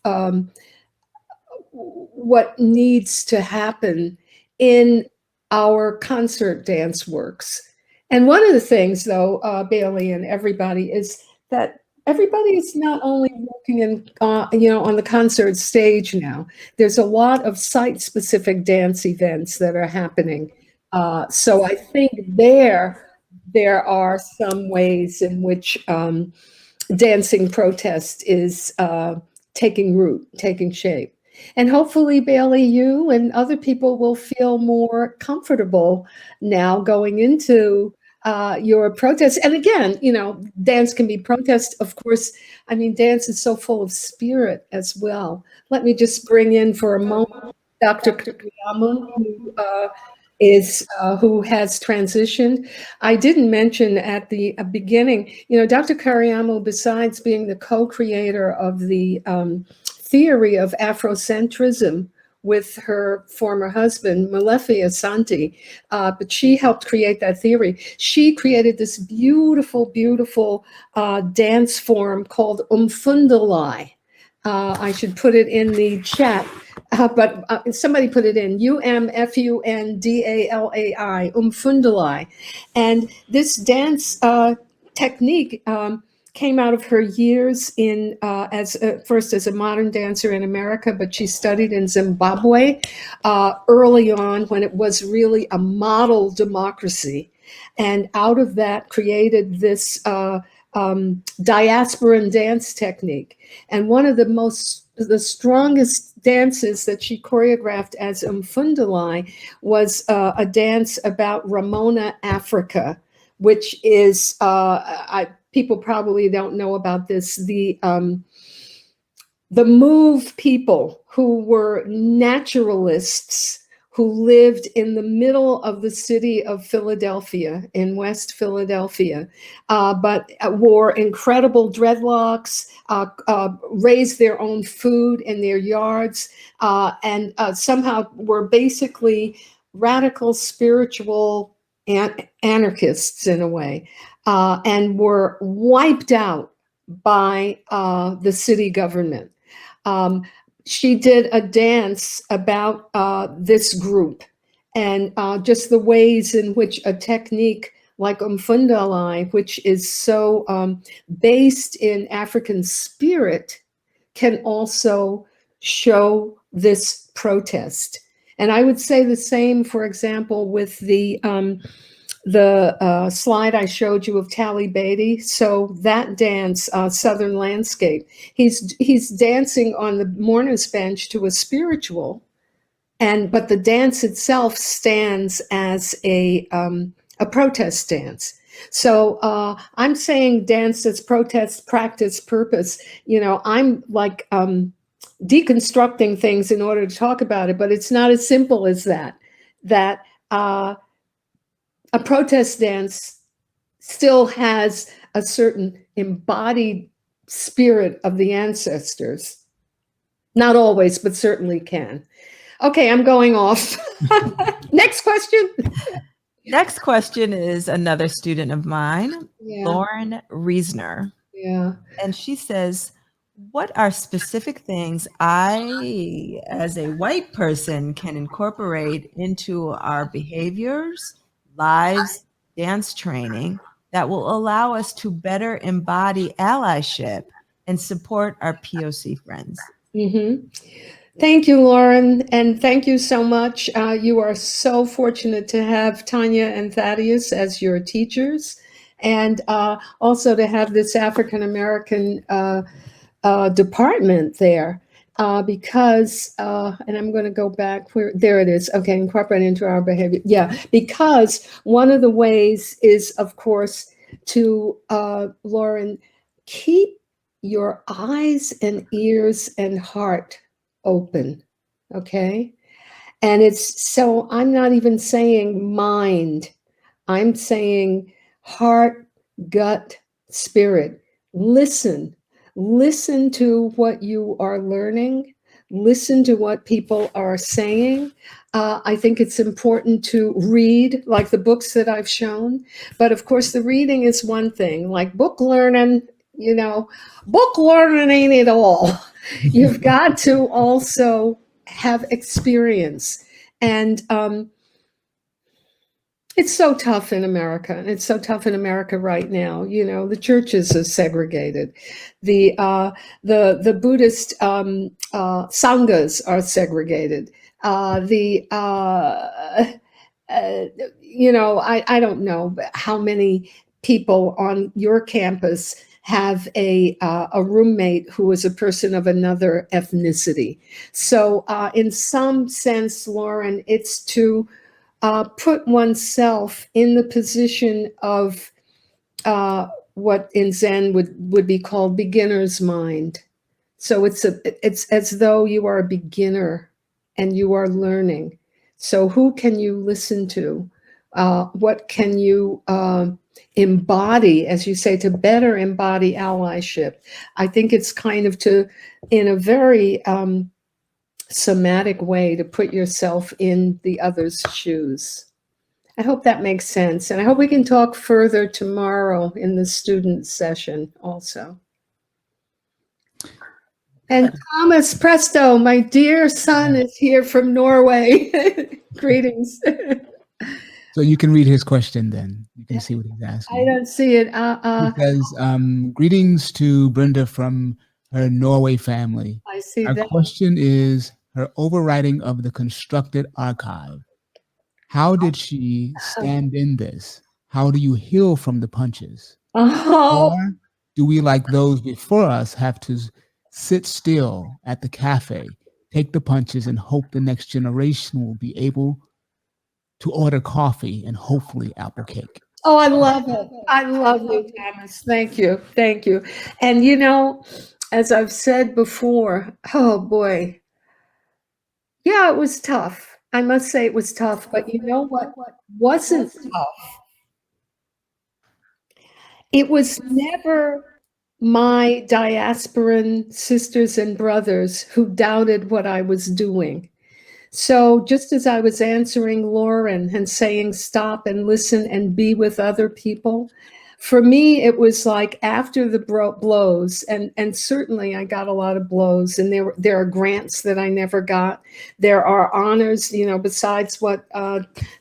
what needs to happen in our concert dance works. And one of the things, though, Bailey and everybody, is that everybody is not only working in, on the concert stage now. There's a lot of site-specific dance events that are happening. So I think there are some ways in which dancing protest is taking root, taking shape. And hopefully, Bailey, you and other people will feel more comfortable now going into your protest. And again, dance can be protest. Of course, I mean, dance is so full of spirit as well. Let me just bring in for a moment Dr. Kariyama, who has transitioned. I didn't mention at the beginning, Dr. Kariyama, besides being the co-creator of the theory of Afrocentrism with her former husband, Molefi Asante, but she helped create that theory. She created this beautiful, beautiful dance form called Umfundalai. I should put it in the chat, but somebody put it in, Umfundalai, Umfundalai. And this dance technique came out of her years in first as a modern dancer in America, but she studied in Zimbabwe early on when it was really a model democracy, and out of that created this diasporan dance technique. And one of the strongest dances that she choreographed as Umfundalai was a dance about Ramona, Africa, which is people probably don't know about this. The Move people who were naturalists who lived in the middle of the city of Philadelphia, in West Philadelphia, but wore incredible dreadlocks, raised their own food in their yards, and somehow were basically radical spiritual anarchists in a way, and were wiped out by the city government. She did a dance about this group, and just the ways in which a technique like Umfundalai, which is so based in African spirit, can also show this protest. And I would say the same, for example, with the slide I showed you of Tally Beatty. So that dance, Southern Landscape, he's dancing on the mourner's bench to a spiritual, but the dance itself stands as a protest dance. So I'm saying dance as protest, practice, purpose. I'm like deconstructing things in order to talk about it, but it's not as simple as that. A protest dance still has a certain embodied spirit of the ancestors. Not always, but certainly can. Okay, I'm going off. Next question. Next question is another student of mine, Yeah. Lauren Reisner. Yeah. And she says, what are specific things I, as a white person, can incorporate into our behaviors, lives, dance training that will allow us to better embody allyship and support our POC friends? Mm-hmm. Thank you, Lauren, and thank you so much. You are so fortunate to have Tanya and Thaddeus as your teachers, and also to have this African American department there, because, and I'm going to go back there it is. Okay, incorporate into our behavior. Yeah, because one of the ways is, of course, to, Lauren, keep your eyes and ears and heart open, okay? And so I'm not even saying mind, I'm saying heart, gut, spirit. Listen to what you are learning, listen to what people are saying. I think it's important to read, like the books that I've shown, but of course the reading is one thing, like book learning, book learning ain't it all. You've got to also have experience. And It's so tough in America, and it's so tough in America right now. You know, the churches are segregated, the Buddhist sanghas are segregated. You know, I don't know how many people on your campus have a roommate who is a person of another ethnicity. So, in some sense, Lauren, it's to put oneself in the position of what in Zen would be called beginner's mind. So it's as though you are a beginner and you are learning. So who can you listen to? What can you embody, as you say, to better embody allyship? I think it's kind of to, in a very somatic way, to put yourself in the other's shoes. I hope that makes sense. And I hope we can talk further tomorrow in the student session also. And Thomas Presto, my dear son, is here from Norway. Greetings. So you can read his question then. You can see what he's asking. I don't see it. He says, greetings to Brenda from her Norway family. I see Our that. question is her overwriting of the constructed archive. How did she stand in this? How do you heal from the punches? Oh. Or do we, like those before us, have to sit still at the cafe, take the punches, and hope the next generation will be able to order coffee and hopefully apple cake? Oh, I love it. I love you, Thomas. Thank you. Thank you. And you know, as I've said before, oh boy, yeah, it was tough. I must say it was tough, but you know what wasn't tough? It was never my diasporan sisters and brothers who doubted what I was doing. So just as I was answering Lauren and saying stop and listen and be with other people, for me, it was like after the blows, and certainly I got a lot of blows, and there are grants that I never got. There are honors, you know, besides what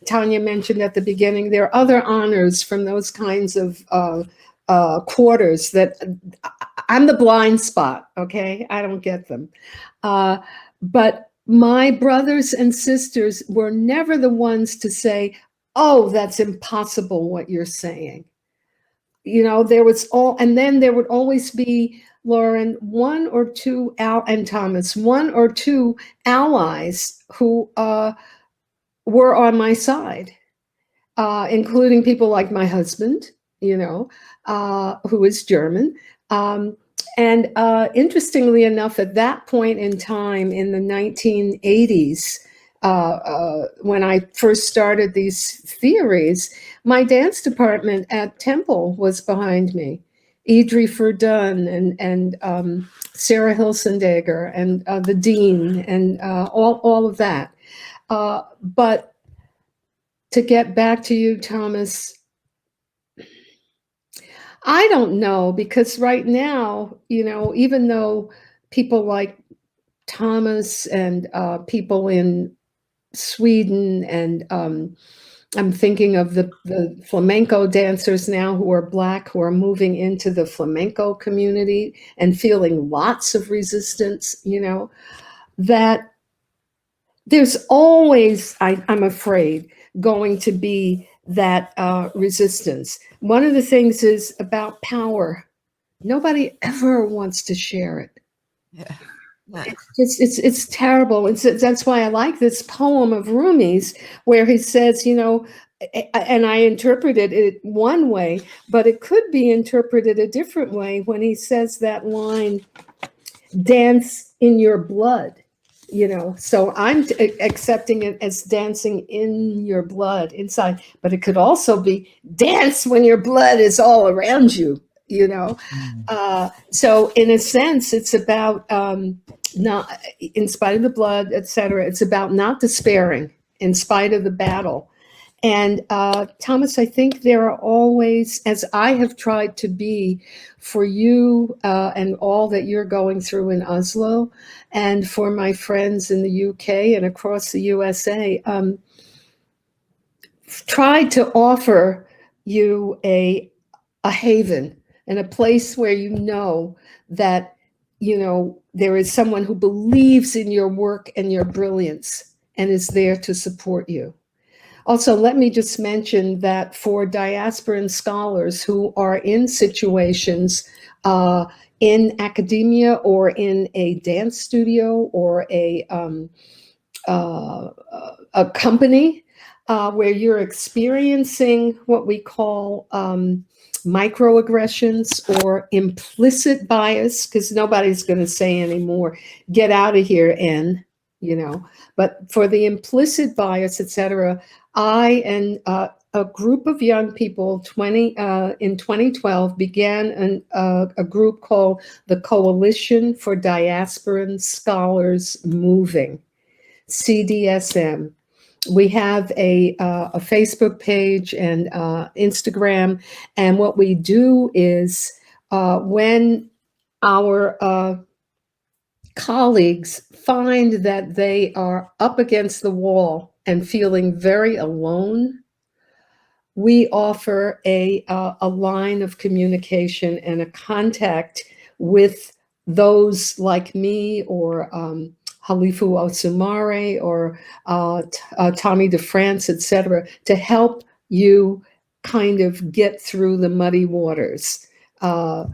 Tanya mentioned at the beginning. There are other honors from those kinds of quarters that I'm the blind spot, okay? I don't get them. But my brothers and sisters were never the ones to say, oh, that's impossible what you're saying. You know, there was and then there would always be, Lauren, one or two allies who were on my side, including people like my husband, you know, who is German. And interestingly enough, at that point in time in the 1980s, when I first started these theories, my dance department at Temple was behind me. Idri Verdun and Sarah Hilsendager and the dean and all of that. But to get back to you, Thomas, I don't know, because right now, you know, even though people like Thomas and people in Sweden and I'm thinking of the flamenco dancers now who are Black, who are moving into the flamenco community and feeling lots of resistance, you know, that there's always, I'm afraid, going to be that resistance. One of the things is about power. Nobody ever wants to share it. Yeah. It's terrible. That's why I like this poem of Rumi's, where he says, you know, and I interpreted it one way, but it could be interpreted a different way when he says that line, dance in your blood, you know. So I'm accepting it as dancing in your blood inside, but it could also be dance when your blood is all around you, you know. So in a sense, it's about not, in spite of the blood, etc. It's about not despairing in spite of the battle. And Thomas, I think there are always, as I have tried to be for you and all that you're going through in Oslo, and for my friends in the UK and across the USA, tried to offer you a haven and a place where you know that, you know, there is someone who believes in your work and your brilliance and is there to support you. Also, let me just mention that for diasporan scholars who are in situations in academia or in a dance studio or a company where you're experiencing what we call microaggressions or implicit bias, because nobody's going to say anymore, get out of here, N, you know, but for the implicit bias, etc., I and a group of young people in 2012 began a group called the Coalition for Diasporan Scholars Moving, CDSM. We have a Facebook page and Instagram, and what we do is when our colleagues find that they are up against the wall and feeling very alone, we offer a line of communication and a contact with those like me or Halifu Osumare or Tommy DeFrance, etc., to help you kind of get through the muddy waters.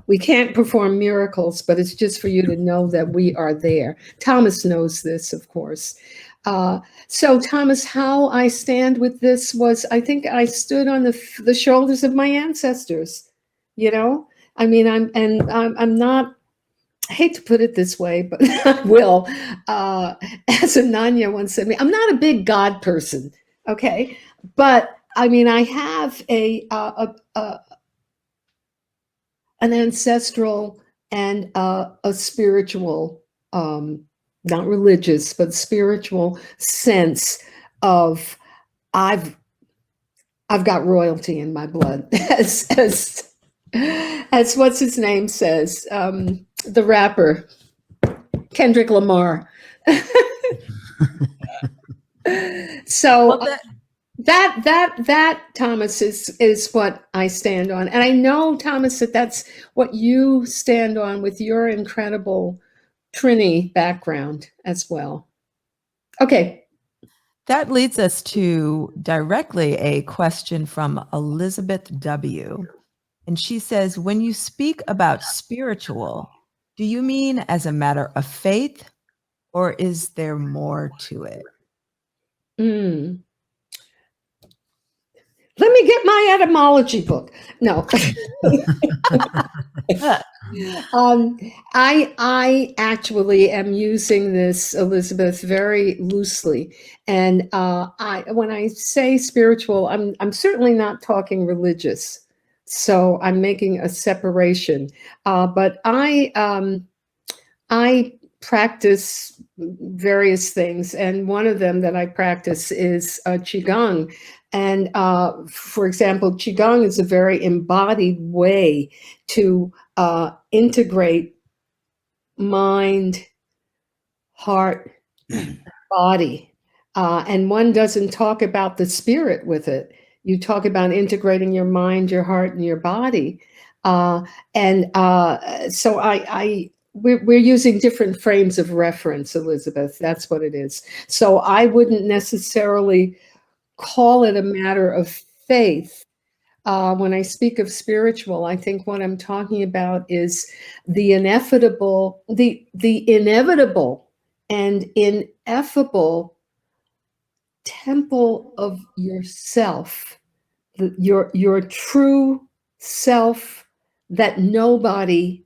We can't perform miracles, but it's just for you to know that we are there. Thomas knows this, of course. So Thomas, how I stand with this was, I think I stood on the shoulders of my ancestors, you know? I mean, I'm not, I hate to put it this way, but I will. As Ananya once said to me, I'm not a big God person, okay? But I mean, I have an ancestral and a spiritual, not religious, but spiritual sense of I've got royalty in my blood, as what's his name says, the rapper Kendrick Lamar. So that Thomas is what I stand on, and I know, Thomas, that that's what you stand on with your incredible Trini background as well. Okay. That leads us to directly a question from Elizabeth W. And she says, when you speak about spiritual, do you mean as a matter of faith, or is there more to it? Let me get my etymology book. No. I actually am using this, Elizabeth, very loosely. And when I say spiritual, I'm certainly not talking religious. So I'm making a separation. But I practice various things. And one of them that I practice is Qigong. And for example, Qigong is a very embodied way to integrate mind, heart, body. And one doesn't talk about the spirit with it. You talk about integrating your mind, your heart, and your body. So we're using different frames of reference, Elizabeth. That's what it is. So I wouldn't necessarily call it a matter of faith. When I speak of spiritual, I think what I'm talking about is the inevitable, the inevitable and ineffable temple of yourself, your true self that nobody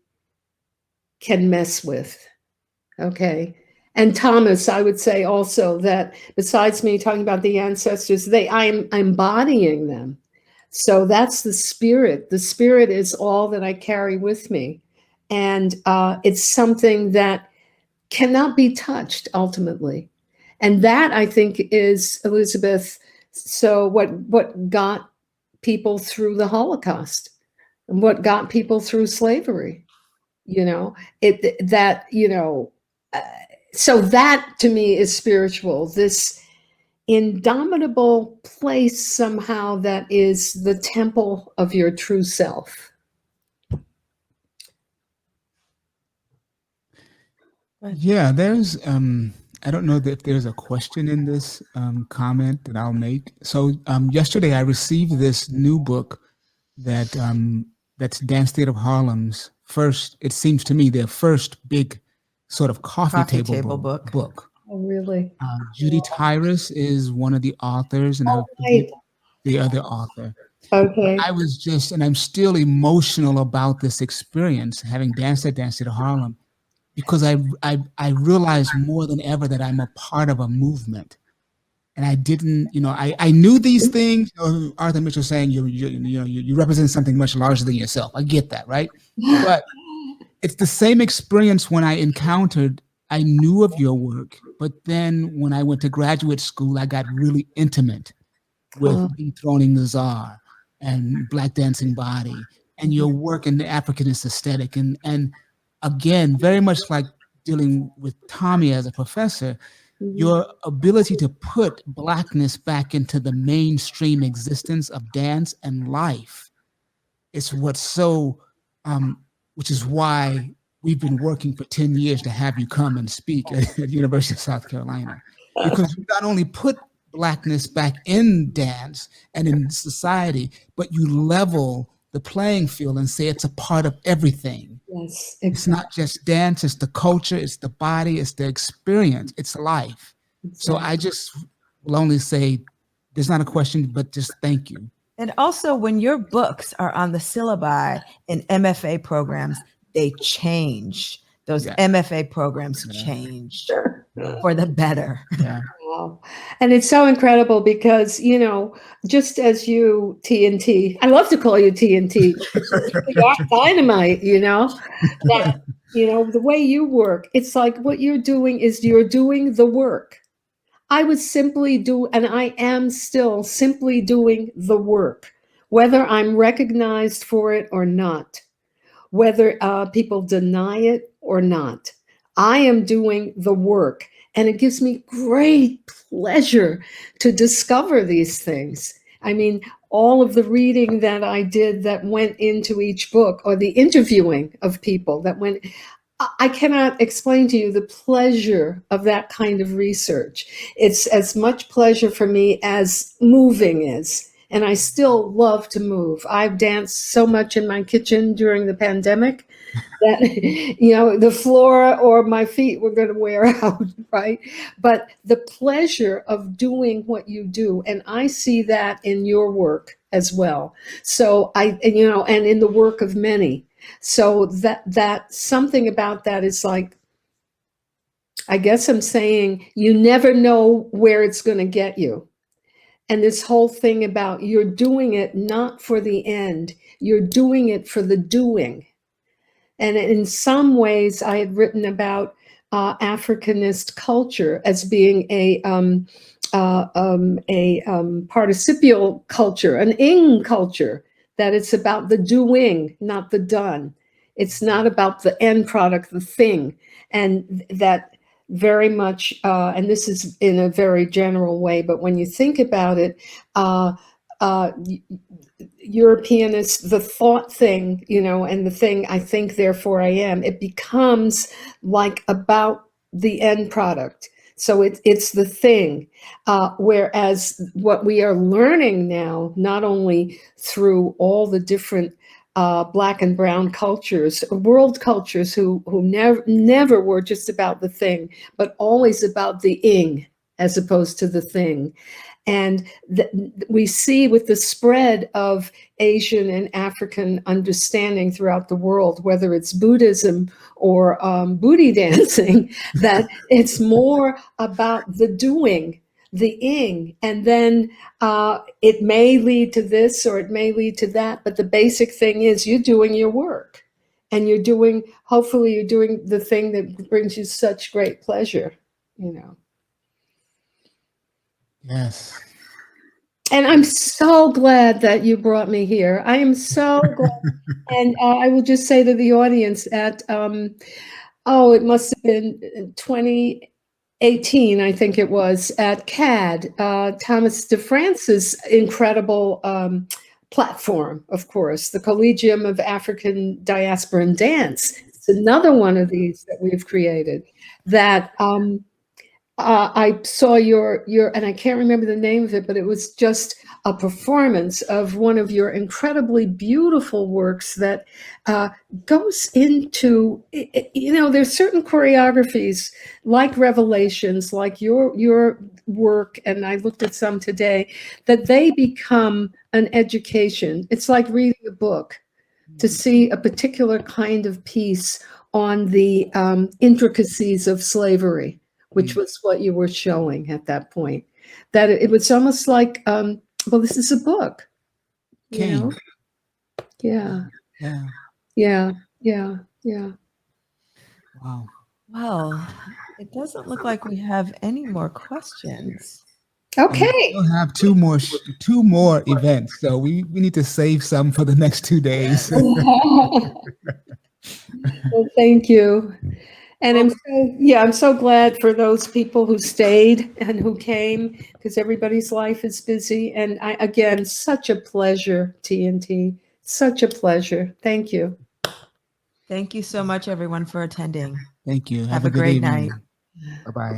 can mess with. Okay. And Thomas, I would say also that besides me talking about the ancestors, I'm embodying them. So that's the spirit. The spirit is all that I carry with me. And it's something that cannot be touched ultimately. And that, I think, is, Elizabeth, so what got people through the Holocaust and what got people through slavery, so that to me is spiritual. This indomitable place somehow that is the temple of your true self. Yeah, there's I don't know if there's a question in this comment that I'll make. So yesterday I received this new book that that's Dance Theater of Harlem's first, it seems to me, their first big sort of coffee table book. Oh, really? Judy Tyrus is one of the authors, and I right. the other author. Okay. I was just, and I'm still emotional about this experience, having danced at Dance Theater Harlem, because I realized more than ever that I'm a part of a movement. And I didn't, I knew these things. Arthur Mitchell saying you represent something much larger than yourself. I get that, right? But it's the same experience when I encountered, I knew of your work, but then when I went to graduate school, I got really intimate with Dethroning the Czar and Black Dancing Body and your work in the Africanist aesthetic. And again, very much like dealing with Tommy as a professor, your ability to put Blackness back into the mainstream existence of dance and life is what's so, which is why we've been working for 10 years to have you come and speak at the University of South Carolina. Because you not only put Blackness back in dance and in society, but you level the playing field and say it's a part of everything. Yes, exactly. It's not just dance, it's the culture, it's the body, it's the experience, it's life. Exactly. So I just will only say, there's not a question, but just thank you. And also, when your books are on the syllabi in MFA programs, they change. Those MFA programs change for the better. Yeah. Wow. And it's so incredible because, just as you, TNT, I love to call you TNT, dynamite, that, the way you work, it's like what you're doing is you're doing the work. I would simply do, and I am still simply doing the work, whether I'm recognized for it or not, whether people deny it or not. I am doing the work, and it gives me great pleasure to discover these things. I mean, all of the reading that I did that went into each book, or the interviewing of people that went, I cannot explain to you the pleasure of that kind of research. It's as much pleasure for me as moving is. And I still love to move. I've danced so much in my kitchen during the pandemic that, the floor or my feet were going to wear out, right? But the pleasure of doing what you do, and I see that in your work as well. So and in the work of many. So that something about that is like, I guess I'm saying you never know where it's going to get you. And this whole thing about you're doing it not for the end, you're doing it for the doing. And in some ways, I had written about Africanist culture as being a participial culture, an ing culture, that it's about the doing, not the done. It's not about the end product, the thing. And that very much, and this is in a very general way, but when you think about it, Europeanists, the thought thing, and the thing I think, therefore I am, it becomes like about the end product. So it's the thing. Whereas what we are learning now, not only through all the different Black and brown cultures, world cultures who never were just about the thing, but always about the ing as opposed to the thing. And we see with the spread of Asian and African understanding throughout the world, whether it's Buddhism or booty dancing, that it's more about the doing, the ing, and then it may lead to this or it may lead to that, but the basic thing is you're doing your work, and hopefully you're doing the thing that brings you such great pleasure, Yes. And I'm so glad that you brought me here. I am so glad. And I will just say to the audience at, it must have been 18, I think it was, at CAD, Thomas DeFrance's incredible platform, of course, the Collegium of African Diaspora and Dance. It's another one of these that we've created that I saw your, and I can't remember the name of it, but it was just a performance of one of your incredibly beautiful works that goes into, there's certain choreographies like Revelations, like your work, and I looked at some today, that they become an education. It's like reading a book to see a particular kind of piece on the intricacies of slavery, which was what you were showing at that point. That it was almost like, well, this is a book. You know? Yeah. Yeah. Yeah. Yeah. Yeah. Wow. Well, it doesn't look like we have any more questions. Okay. We still have two more events, so we need to save some for the next 2 days. Well, thank you. And I'm so glad for those people who stayed and who came, because everybody's life is busy. And again, such a pleasure, TNT. Such a pleasure. Thank you. Thank you so much, everyone, for attending. Thank you. Have a good great evening. night. Bye-bye.